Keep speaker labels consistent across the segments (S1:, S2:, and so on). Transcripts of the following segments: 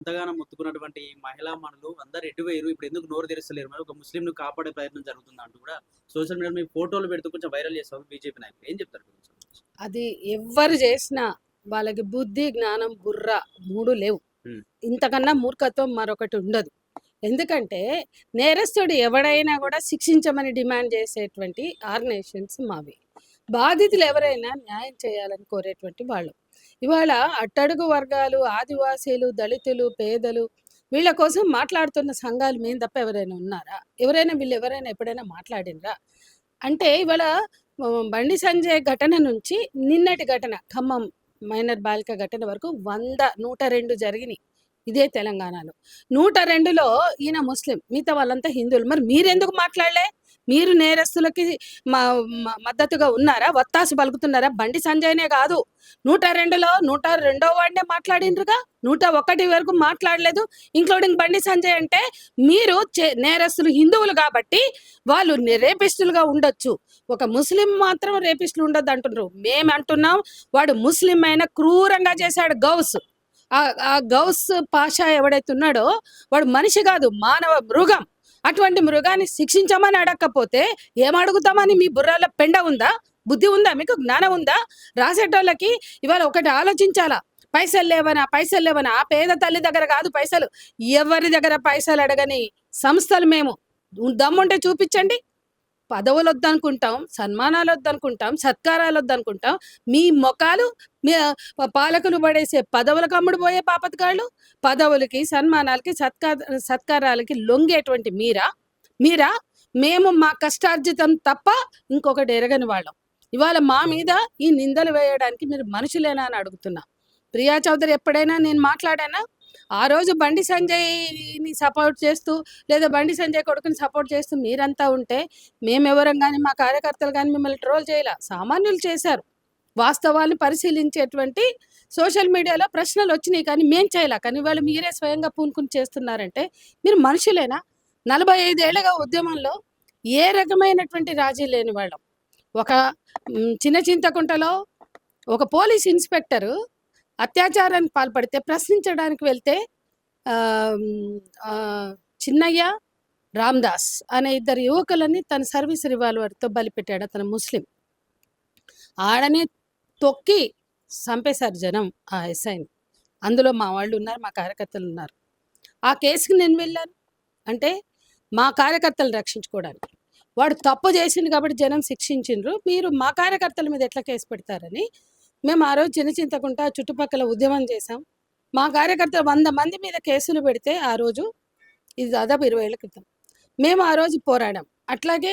S1: ఎంతగానో మొత్తుకున్నటువంటి మహిళా మణులు అందరూ ఎటువైరు. ఇప్పుడు ఎందుకు నోరు తెరుస్తలేరు? మరి ఒక ముస్లింని కాపాడే ప్రయత్నం జరుగుతుందా అంటూ కూడా సోషల్ మీడియాలో మీ ఫోటోలు పెడుతూ కొంచెం వైరల్ చేస్తారు బీజేపీ నాయకులు. ఏం చెప్తారు దీనికి సంబంధించి?
S2: అది ఎవ్వరు చేసినా వాళ్ళకి బుద్ధి, జ్ఞానం, బుర్ర 3 లేవు.
S1: హ్మ్.
S2: ఇంతకన్నా మూర్ఖత్వం మరొకటి ఉండదు. ఎందుకంటే నేరస్తుడు ఎవడైనా కూడా శిక్షించమని డిమాండ్ చేసేటువంటి ఆర్గనైజేషన్స్ మావి. బాధితులు ఎవరైనా న్యాయం చేయాలని కోరేటువంటి వాళ్ళు. ఇవాళ అట్టడుగు వర్గాలు, ఆదివాసీలు, దళితులు, పేదలు వీళ్ళ కోసం మాట్లాడుతున్న సంఘాలు మేము తప్ప ఎవరైనా ఉన్నారా? వీళ్ళెవరైనా ఎప్పుడైనా మాట్లాడినరా? అంటే ఇవాళ బండి సంజయ్ ఘటన నుంచి నిన్నటి ఘటన ఖమ్మం మైనర్ బాలిక ఘటన వరకు 100, 102 జరిగినాయి ఇదే తెలంగాణలో. 102లో ఈయన ముస్లిం, మిగతా వాళ్ళంతా హిందువులు. మరి మీరెందుకు మాట్లాడలే? మీరు నేరస్తులకి మద్దతుగా ఉన్నారా? వత్తాసు పలుకుతున్నారా? బండి సంజయ్నే కాదు, 102లో 102వ వాడినే మాట్లాడిండ్రుగా, 101 వరకు మాట్లాడలేదు, ఇంక్లూడింగ్ బండి సంజయ్. అంటే మీరు నేరస్తులు హిందువులు కాబట్టి వాళ్ళు రేపిస్టులుగా ఉండొచ్చు, ఒక ముస్లిం మాత్రం రేపిస్టులు ఉండొద్దు అంటున్నారు. మేము అంటున్నాం, వాడు ముస్లిం అయినా క్రూరంగా చేశాడు గౌస్. ఆ గౌస్ పాషా ఎవడైతే ఉన్నాడో వాడు మనిషి కాదు, మానవ మృగం. అటువంటి మృగాన్ని శిక్షించమని అడగకపోతే ఏం అడుగుతామని మీ బుర్రలో పెండ ఉందా? బుద్ధి ఉందా? మీకు జ్ఞానం ఉందా? రాసేటోళ్ళకి ఇవాళ ఒకటి ఆలోచించాలా. పైసలు లేవనా? ఆ పేద తల్లి దగ్గర కాదు పైసలు, ఎవరి దగ్గర పైసలు అడగని సంస్థలు మేము. దమ్ముంటే చూపించండి. పదవులు వద్దనుకుంటాం, సన్మానాలు వద్దనుకుంటాం, సత్కారాలు వద్దనుకుంటాం. మీ మొఖాలు మీ పాలకులు పడేసే పదవులకు అమ్ముడు పోయే పాపతకాళ్ళు, పదవులకి, సన్మానాలకి, సత్కారాలకి లొంగేటువంటి మీరా మేము మా కష్టార్జితం తప్ప ఇంకొకటి ఎరగని వాళ్ళం. ఇవాళ మా మీద ఈ నిందలు వేయడానికి మీరు మనుషులేనా అని అడుగుతున్నా. ప్రియా చౌదరి ఎప్పుడైనా నేను మాట్లాడానా? ఆ రోజు బండి సంజయ్ని సపోర్ట్ చేస్తూ, లేదా బండి సంజయ్ కొడుకుని సపోర్ట్ చేస్తూ మీరంతా ఉంటే మేమెవరం కానీ, మా కార్యకర్తలు కానీ మిమ్మల్ని ట్రోల్ చేయాల. సామాన్యులు చేశారు. వాస్తవాన్ని పరిశీలించేటువంటి సోషల్ మీడియాలో ప్రశ్నలు వచ్చినాయి, కానీ మేం చేయాల. కానీ వాళ్ళు మీరే స్వయంగా పూనుకుని చేస్తున్నారంటే మీరు మనుషులేనా? 45 ఏళ్ళగా ఉద్యమంలో ఏ రకమైనటువంటి రాజీ లేని వాళ్ళం. ఒక చిన్న చింతకుంటలో ఒక పోలీస్ ఇన్స్పెక్టరు అత్యాచారానికి పాల్పడితే ప్రశ్నించడానికి వెళ్తే చిన్నయ్య, రామ్దాస్ అనే 2 యువకులని తన సర్వీస్ రివాల్వర్తో బలిపెట్టాడు. అతను ముస్లిం. ఆడనే తొక్కి చంపేశారు జనం ఆ ఎస్ఐని. అందులో మా వాళ్ళు ఉన్నారు, మా కార్యకర్తలు ఉన్నారు. ఆ కేసుకి నేను వెళ్ళాను అంటే మా కార్యకర్తలు రక్షించుకోవడానికి. వాడు తప్పు చేసింది కాబట్టి జనం శిక్షించిండ్రు, మీరు మా కార్యకర్తల మీద ఎట్లా కేసు పెడతారని మేము ఆ రోజు చింతకుంట చుట్టుపక్కల ఉద్యమం చేశాం. మా కార్యకర్తలు 100 మంది మీద కేసులు పెడితే ఆ రోజు, ఇది దాదాపు 20 ఏళ్ల క్రితం, మేము ఆ రోజు పోరాడాం. అట్లాగే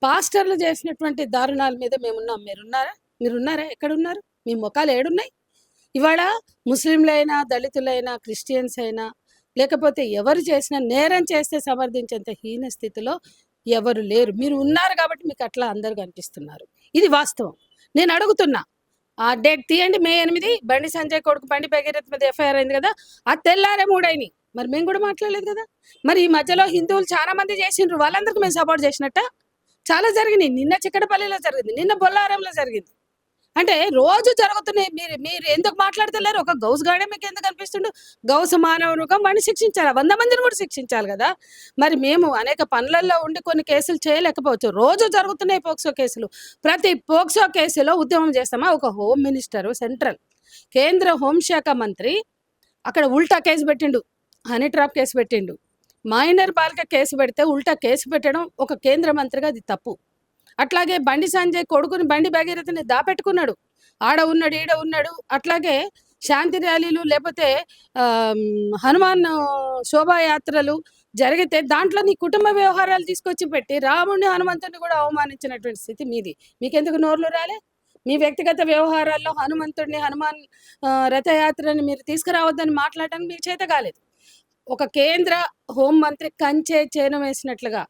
S2: పాస్టర్లు చేసినటువంటి దారుణాల మీద మేమున్నాం. మీరున్నారా? ఎక్కడున్నారు? మీ ముఖాలు ఏడున్నాయి? ఇవాళ ముస్లింలైనా, దళితులైనా, క్రిస్టియన్స్ అయినా, లేకపోతే ఎవరు చేసినా నేరం చేస్తే సమర్థించేంత హీన స్థితిలో ఎవరు లేరు. మీరు ఉన్నారు కాబట్టి మీకు అట్లా అందరు కనిపిస్తున్నారు. ఇది వాస్తవం. నేను అడుగుతున్నా, ఆ డేట్ తీయండి. మే 8 బండి సంజయ్ కొడుకు బండి భగీరథ్ మీద ఎఫ్ఐఆర్ అయింది కదా, ఆ తెల్లారే 3 అయినాయి. మరి మేము కూడా మాట్లాడలేదు కదా. మరి ఈ మధ్యలో హిందువులు చాలా మంది చేసిండ్రు, వాళ్ళందరికీ మేము సపోర్ట్ చేసినట్ట? చాలా జరిగినాయి. నిన్న చిక్కడపల్లిలో జరిగింది, నిన్న బొల్లారంలో జరిగింది. అంటే రోజు జరుగుతున్నాయి. మీరు ఎందుకు మాట్లాడతలేరు? ఒక గౌస్ గాడే మీకు ఎందుకు అనిపిస్తుండు? గౌస్ మానవ రూపం, వాడిని శిక్షించాలి, 100 మందిని కూడా శిక్షించాలి కదా. మరి మేము అనేక పనులలో ఉండి కొన్ని కేసులు చేయలేకపోవచ్చు. రోజు జరుగుతున్నాయి పోక్సో కేసులు. ప్రతి పోక్సో కేసులో ఉద్యమం చేస్తామా? ఒక హోమ్ మినిస్టరు, సెంట్రల్ కేంద్ర హోంశాఖ మంత్రి అక్కడ ఉల్టా కేసు పెట్టిండు, హనీ ట్రాప్ కేసు పెట్టిండు. మైనర్ బాలిక కేసు పెడితే ఉల్టా కేసు పెట్టడం ఒక కేంద్ర మంత్రిగా అది తప్పు. అట్లాగే బండి సంజయ్ కొడుకుని బండి భగీరథని దాపెట్టుకున్నాడు, ఆడ ఉన్నాడు, ఈడ ఉన్నాడు. అట్లాగే శాంతి ర్యాలీలు, లేకపోతే హనుమాన్ శోభాయాత్రలు జరిగితే దాంట్లో నీ కుటుంబ వ్యవహారాలు తీసుకొచ్చి పెట్టి రాముడిని, హనుమంతుని కూడా అవమానించినటువంటి స్థితి మీది. మీకెందుకు నోర్లు రాలే? మీ వ్యక్తిగత వ్యవహారాల్లో హనుమాన్ రథయాత్రని మీరు తీసుకురావద్దని మాట్లాడడానికి మీకు చేత కాలేదు. ఒక కేంద్ర హోంమంత్రి కంచే చేను వేసినట్లుగా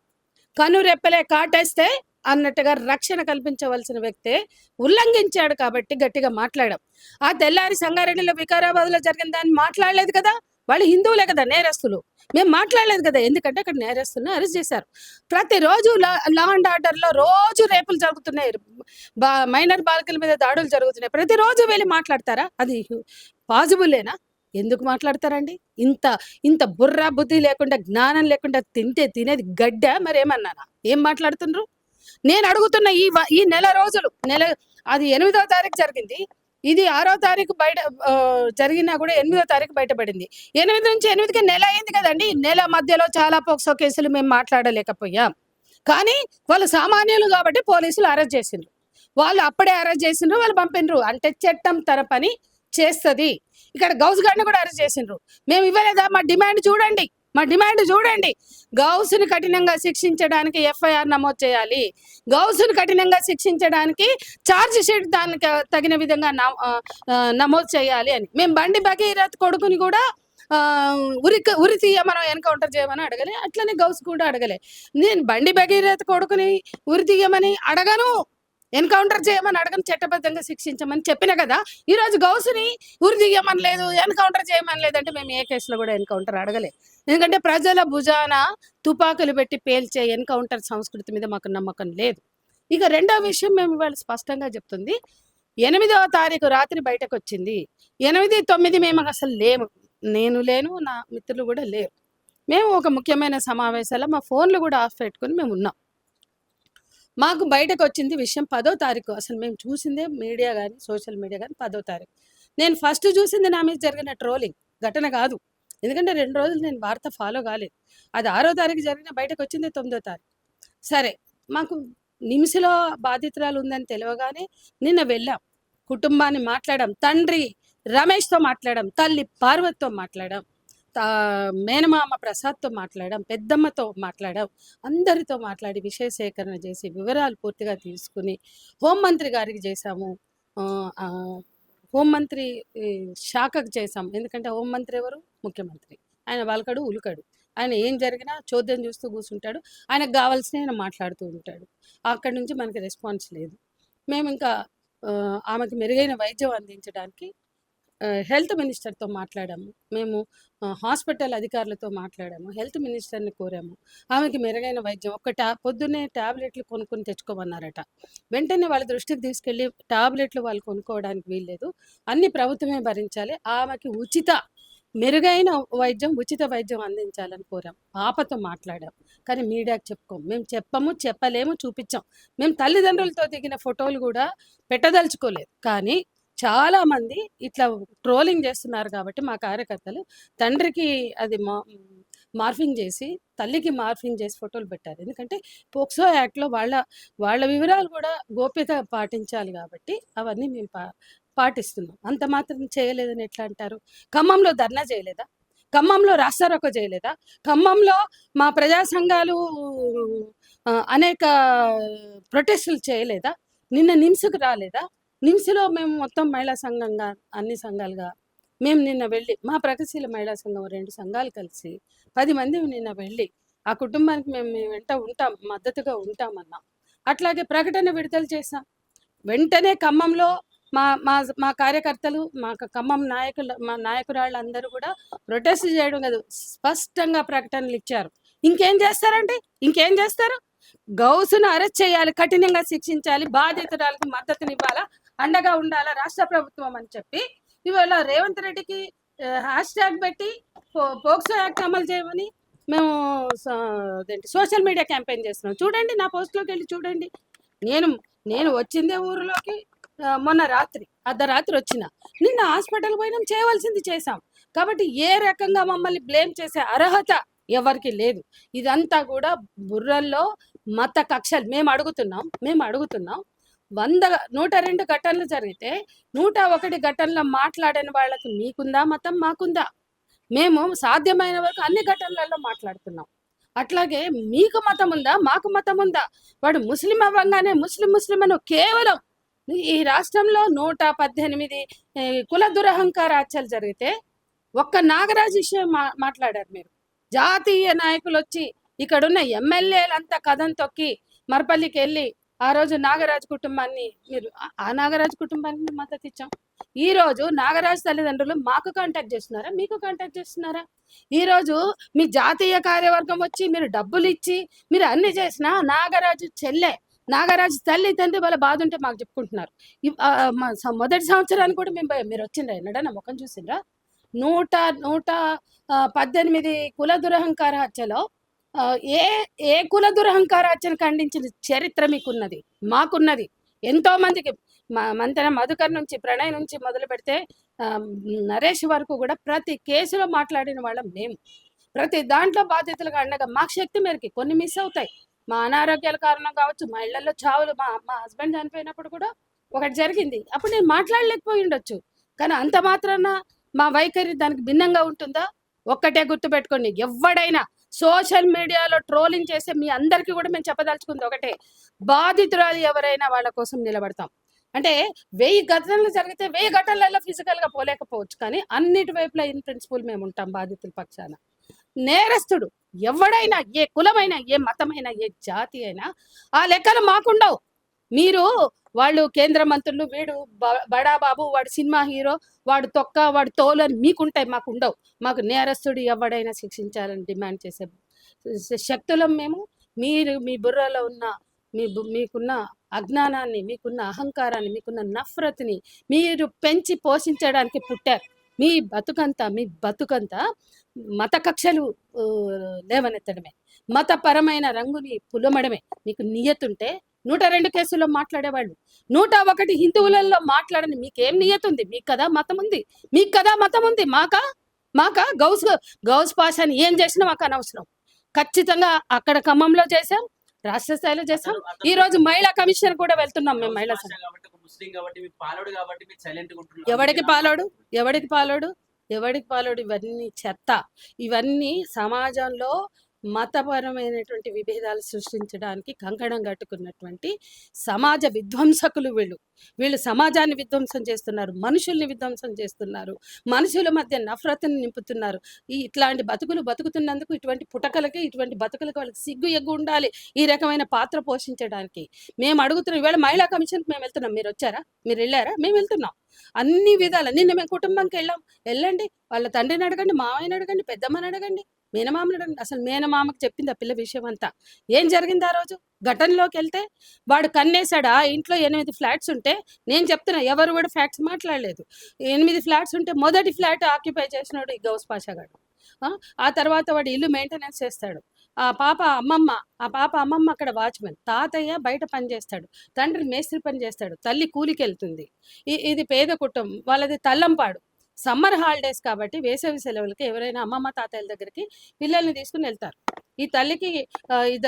S2: కనురెప్పలే కాటేస్తే అన్నట్టుగా రక్షణ కల్పించవలసిన వ్యక్తే ఉల్లంఘించాడు కాబట్టి గట్టిగా మాట్లాడాం. ఆ తెల్లారి సంగారెడ్డిలో, వికారాబాద్లో జరిగిన దాన్ని మాట్లాడలేదు కదా. వాళ్ళు హిందువులే కదా నేరస్తులు, మేము మాట్లాడలేదు కదా. ఎందుకంటే అక్కడ నేరస్తులను అరెస్ట్ చేశారు. ప్రతిరోజు లా అండ్ ఆర్డర్లో రోజు రేపులు జరుగుతున్నాయి, మైనర్ బాలికల మీద దాడులు జరుగుతున్నాయి. ప్రతిరోజు వెళ్ళి మాట్లాడతారా? అది పాజిబులేనా? ఎందుకు మాట్లాడతారండి? ఇంత ఇంత బుర్ర, బుద్ధి లేకుండా, జ్ఞానం లేకుండా తినేది గడ్డా మరేమన్నానా? ఏం మాట్లాడుతుండ్రు? నేను అడుగుతున్న ఈ నెల రోజులు అది 8వ తారీఖు జరిగింది. ఇది 6వ తారీఖు జరిగినా కూడా 8వ తారీఖు బయటపడింది. 8 నుంచి 8కి నెల అయింది కదండి. నెల మధ్యలో చాలా పోక్సో కేసులు మేము మాట్లాడలేకపోయాం. కానీ వాళ్ళు సామాన్యులు కాబట్టి పోలీసులు అరెస్ట్ చేసిండ్రు. వాళ్ళు అప్పుడే అరెస్ట్ చేసిండ్రు, వాళ్ళు పంపిండ్రు. అంటే చట్టం తన పని చేస్తుంది. ఇక్కడ గౌస్ గారిని కూడా అరెస్ట్ చేసిండ్రు. మేము ఇవ్వలేదా? మా డిమాండ్ చూడండి. గౌస్ని కఠినంగా శిక్షించడానికి ఎఫ్ఐఆర్ నమోదు చేయాలి. గౌస్ని కఠినంగా శిక్షించడానికి ఛార్జ్ షీట్ దానికి తగిన విధంగా నమోదు చేయాలి అని. మేము బండి భగీరథ్ కొడుకుని కూడా ఉరి తీయమనో ఎన్కౌంటర్ చేయమని అడగలే. అట్లనే గౌస్ కూడా అడగలే. నేను బండి భగీరథ్ కొడుకుని ఉరి తీయమని అడగను, ఎన్కౌంటర్ చేయమని అడగను, చట్టబద్ధంగా శిక్షించమని చెప్పిన కదా. ఈరోజు గౌసుని ఉరి తీయమని లేదు, ఎన్కౌంటర్ చేయమని లేదంటే మేము ఏ కేసులో కూడా ఎన్కౌంటర్ అడగలే. ఎందుకంటే ప్రజల భుజాన తుపాకులు పెట్టి పేల్చే ఎన్కౌంటర్ సంస్కృతి మీద మాకు నమ్మకం లేదు. ఇక రెండో విషయం మేము ఇవాళ స్పష్టంగా చెప్తుంది. 8వ తారీఖు రాత్రి బయటకు వచ్చింది. 8, 9 మేము అసలు లేము. నేను లేను, నా మిత్రులు కూడా లేరు. మేము ఒక ముఖ్యమైన సమావేశాల్లో మా ఫోన్లు కూడా ఆఫ్ పెట్టుకుని మేము ఉన్నాం. మాకు బయటకు వచ్చింది విషయం 10వ తారీఖు. అసలు మేము చూసిందే మీడియా కానీ సోషల్ మీడియా కానీ 10వ తారీఖు. నేను ఫస్ట్ చూసింది నా మీద జరిగిన ట్రోలింగ్ ఘటన కాదు. ఎందుకంటే 2 రోజులు నేను వార్త ఫాలో కాలేదు. అది 6వ తారీఖు జరిగిన, బయటకు వచ్చింది 9వ తారీఖు. సరే, మాకు నిమ్స్లో బాధితురాలు ఉందని తెలియగానే నిన్న వెళ్ళాం. కుటుంబాన్ని మాట్లాడాం. తండ్రి రమేష్తో మాట్లాడాం, తల్లి పార్వతితో మాట్లాడాం, మేనమామ ప్రసాద్తో మాట్లాడాం, పెద్దమ్మతో మాట్లాడాం. అందరితో మాట్లాడి విషయ సేకరణ చేసి వివరాలు పూర్తిగా తీసుకుని హోంమంత్రి గారికి చేశాము. హోంమంత్రి శాఖకు చేశాం. ఎందుకంటే హోంమంత్రి ఎవరు? ముఖ్యమంత్రి. ఆయన వలకడు ఉలకడు. ఆయన ఏం జరిగినా చోద్యం చూస్తూ కూర్చుంటాడు. ఆయనకు కావాల్సిన ఆయన మాట్లాడుతూ ఉంటాడు. అక్కడి నుంచి మనకి రెస్పాన్స్ లేదు. మేము ఇంకా ఆమెకు మెరుగైన వైద్యం అందించడానికి హెల్త్ మినిస్టర్తో మాట్లాడాము. మేము హాస్పిటల్ అధికారులతో మాట్లాడాము. హెల్త్ మినిస్టర్ని కోరాము. ఆమెకి మెరుగైన వైద్యం పొద్దున్నే ట్యాబ్లెట్లు కొనుక్కొని తెచ్చుకోమన్నారట. వెంటనే వాళ్ళ దృష్టికి తీసుకెళ్ళి ట్యాబ్లెట్లు వాళ్ళు కొనుక్కోవడానికి వీల్లేదు, అన్ని ప్రభుత్వమే భరించాలి, ఆమెకి మెరుగైన వైద్యం, ఉచిత వైద్యం అందించాలని కోరాం. పాపతో మాట్లాడాం. కానీ మీడియాకి చెప్పుకోము. మేము చెప్పలేము, చూపించాం. మేము తల్లిదండ్రులతో దిగిన ఫోటోలు కూడా పెట్టదలుచుకోలేదు. కానీ చాలామంది ఇట్లా ట్రోలింగ్ చేస్తున్నారు కాబట్టి మా కార్యకర్తలు తండ్రికి అది మార్ఫింగ్ చేసి, తల్లికి మార్ఫింగ్ చేసి ఫోటోలు పెట్టారు. ఎందుకంటే పోక్సో యాక్ట్లో వాళ్ళ వివరాలు కూడా గోప్యత పాటించాలి కాబట్టి అవన్నీ మేము పాటిస్తున్నాం. అంత మాత్రం చేయలేదని ఎట్లా అంటారు? ఖమ్మంలో ధర్నా చేయలేదా? ఖమ్మంలో రాస్తారోకో చేయలేదా? ఖమ్మంలో మా ప్రజా సంఘాలు అనేక ప్రొటెస్టులు చేయలేదా? నిన్న నిమ్స్కు రాలేదా? నిమ్స్లో మేము మొత్తం మహిళా సంఘంగా, అన్ని సంఘాలుగా మేము నిన్న వెళ్ళి, మా ప్రగతిశీల మహిళా సంఘం 2 సంఘాలు కలిసి 10 మంది నిన్న వెళ్ళి ఆ కుటుంబానికి మేము వెంట ఉంటాం, మద్దతుగా ఉంటామన్నాం. అట్లాగే ప్రకటన విడుదల చేశాం. వెంటనే ఖమ్మంలో మా మా మా కార్యకర్తలు, మా ఖమ్మం మా నాయకురాళ్ళందరూ కూడా ప్రొటెస్ట్ చేయడం కాదు, స్పష్టంగా ప్రకటనలు ఇచ్చారు. ఇంకేం చేస్తారండి? ఇంకేం చేస్తారు? గౌసును అరెస్ట్ చేయాలి, కఠినంగా శిక్షించాలి, బాధితురాలకు మద్దతునివ్వాలా, అండగా ఉండాలా రాష్ట్ర ప్రభుత్వం అని చెప్పి ఇవాళ రేవంత్ రెడ్డికి హ్యాష్ట్యాగ్ పెట్టి పోక్సో యాక్ట్ అమలు చేయమని మేము సోషల్ మీడియా క్యాంపెయిన్ చేస్తున్నాం. చూడండి, నా పోస్ట్లోకి వెళ్ళి చూడండి. నేను వచ్చిందే ఊరిలోకి మొన్న అర్ధరాత్రి వచ్చిన. నిన్న హాస్పిటల్ పోయినాం, చేయవలసింది చేశాం. కాబట్టి ఏ రకంగా మమ్మల్ని బ్లేమ్ చేసే అర్హత ఎవరికి లేదు. ఇదంతా కూడా బుర్రల్లో మత కక్షలు. మేము అడుగుతున్నాం 102 ఘటనలు జరిగితే 101 ఘటనలో మాట్లాడని వాళ్ళకి మీకుందా మతం? మాకుందా? మేము సాధ్యమైన వరకు అన్ని ఘటనలలో మాట్లాడుతున్నాం. అట్లాగే మీకు మతం ఉందా? మాకు మతం ఉందా? వాడు ముస్లిం అవ్వగానే ముస్లిం అని కేవలం ఈ రాష్ట్రంలో 118 కుల దురహంకార హత్యలు జరిగితే ఒక్క నాగరాజు విషయం మాట్లాడారు మీరు. జాతీయ నాయకులు వచ్చి ఇక్కడున్న ఎమ్మెల్యేలంతా కథం తొక్కి మరపల్లికి వెళ్ళి ఆ రోజు నాగరాజు కుటుంబాన్ని ఆ నాగరాజు కుటుంబానికి మద్దతు ఇచ్చాం. ఈ రోజు నాగరాజు తల్లిదండ్రులు మాకు కాంటాక్ట్ చేస్తున్నారా? మీకు కాంటాక్ట్ చేస్తున్నారా? ఈరోజు మీ జాతీయ కార్యవర్గం వచ్చి మీరు డబ్బులు ఇచ్చి మీరు అన్ని చేసినా నాగరాజు తల్లి తండ్రి వాళ్ళ బాధ ఉంటే మాకు చెప్పుకుంటున్నారు. మొదటి సంవత్సరానికి కూడా మీరు వచ్చిండ్రా? ఎన్నడన్నా ముఖం చూసిండ్రా? నూట నూట 18 కుల దురహంకార హత్యలో ఏ ఏ కుల దురహంకార హత్యను ఖండించిన చరిత్ర మీకున్నది, మాకున్నది. ఎంతో మందికి మంతెన మధుకర్ నుంచి, ప్రణయ్ నుంచి మొదలు పెడితే నరేష్ వరకు కూడా ప్రతి కేసులో మాట్లాడిన వాళ్ళం మేము. ప్రతి దాంట్లో బాధ్యతలుగా అండగా మాకు శక్తి మేరకి కొన్ని మిస్ అవుతాయి. మా అనారోగ్యాల కారణం కావచ్చు, మా ఇళ్లలో చావులు, మా మా హస్బెండ్ చనిపోయినప్పుడు కూడా ఒకటి జరిగింది. అప్పుడు నేను మాట్లాడలేకపోయి ఉండొచ్చు. కానీ అంత మాత్రాన మా వైఖరి దానికి భిన్నంగా ఉంటుందా? ఒక్కటే గుర్తుపెట్టుకోండి, ఎవడైనా సోషల్ మీడియాలో ట్రోలింగ్ చేసే మీ అందరికీ కూడా మేము చెప్పదలుచుకుంది ఒకటే, బాధితురాలు ఎవరైనా వాళ్ళ కోసం నిలబడతాం. అంటే 1000 ఘటనలు జరిగితే 1000 ఘటనలలో ఫిజికల్గా పోలేకపోవచ్చు, కానీ అన్నిటి వైపులా ఇన్ ప్రిన్సిపల్ మేము ఉంటాం బాధితుల పక్షాన. నేరస్తుడు ఎవడైనా, ఏ కులమైనా, ఏ మతమైనా, ఏ జాతి అయినా ఆ లెక్కలు మాకుండవు. మీరు వాళ్ళు కేంద్ర మంత్రులు, వీడు బడా బాబు, వాడు సినిమా హీరో, వాడు తొక్క, వాడు తోలు అని మీకుంటాయి, మాకు ఉండవు. మాకు నేరస్తుడు ఎవడైనా శిక్షించాలని డిమాండ్ చేసే శక్తులం మేము. మీరు మీ బుర్రలో ఉన్న మీకున్న అజ్ఞానాన్ని, మీకున్న అహంకారాన్ని, మీకున్న నఫ్రత్ని మీరు పెంచి పోషించడానికి పుట్టారు. మీ బతుకంతా మత కక్షలు లేవనెత్తడమే, మతపరమైన రంగుని పులమడమే. మీకు నియతుంటే 102 కేసుల్లో మాట్లాడేవాళ్ళు, 101 హిందువులలో మాట్లాడని మీకేం నియతుంది? మీకు కదా మతం ఉంది, మీకు కదా మతం ఉంది. మాకా గౌస్ పాషాని ఏం చేసినా మాకు అనవసరం. ఖచ్చితంగా అక్కడ ఖమ్మంలో చేసాం, రాష్ట్ర స్థాయిలో చేసాం. ఈ రోజు మహిళా కమిషన్ కూడా వెళ్తున్నాం మేము. మహిళా ఎవడికి పాలోడు ఇవన్నీ చెత్త. ఇవన్నీ సమాజంలో మతపరమైనటువంటి విభేదాలు సృష్టించడానికి కంకణం కట్టుకున్నటువంటి సమాజ విధ్వంసకులు వీళ్ళు సమాజాన్ని విధ్వంసం చేస్తున్నారు, మనుషుల్ని విధ్వంసం చేస్తున్నారు, మనుషుల మధ్య నఫరతను నింపుతున్నారు. ఇట్లాంటి బతుకుతున్నందుకు ఇటువంటి పుటకలకి, ఇటువంటి బతుకులకి వాళ్ళకి సిగ్గు ఎగ్గు ఉండాలి ఈ రకమైన పాత్ర పోషించడానికి. మేము అడుగుతున్నాం. ఇవాళ మహిళా కమిషన్కి మేము వెళ్తున్నాం. మీరు వచ్చారా? మీరు వెళ్ళారా? మేము వెళ్తున్నాం. అన్ని విధాల నిన్న మేము కుటుంబంకి వెళ్ళండి. వాళ్ళ తండ్రిని అడగండి, మామయ్యని అడగండి, పెద్దమ్మని అడగండి, మేనమామని అడగండి. అసలు మేనమామకి చెప్పింది ఆ పిల్ల విషయం అంతా. ఏం జరిగింది ఆ రోజు? ఘటనలోకి వెళ్తే వాడు కన్నేశాడు. ఆ ఇంట్లో 8 ఫ్లాట్స్ ఉంటే, నేను చెప్తున్నా, ఎవరు కూడా ఫ్యాక్ట్స్ మాట్లాడలేదు. 8 ఫ్లాట్స్ ఉంటే మొదటి ఫ్లాట్ ఆక్యుపై చేసినాడు ఈ గౌస్ పాషా గారు. ఆ తర్వాత వాడు ఇల్లు మెయింటెనెన్స్ చేస్తాడు. ఆ పాప అమ్మమ్మ అక్కడ వాచ్మెన్, తాతయ్య బయట పని చేస్తాడు, తండ్రి మేస్త్రి పని చేస్తాడు, తల్లి కూలికి వెళ్తుంది. ఇది పేద కుటుంబం, వాళ్ళది తల్లంపాడు. సమ్మర్ హాలిడేస్ కాబట్టి వేసవి సెలవులకి ఎవరైనా అమ్మమ్మ తాతయ్యల దగ్గరికి పిల్లల్ని తీసుకుని వెళ్తారు. ఈ తల్లికి 2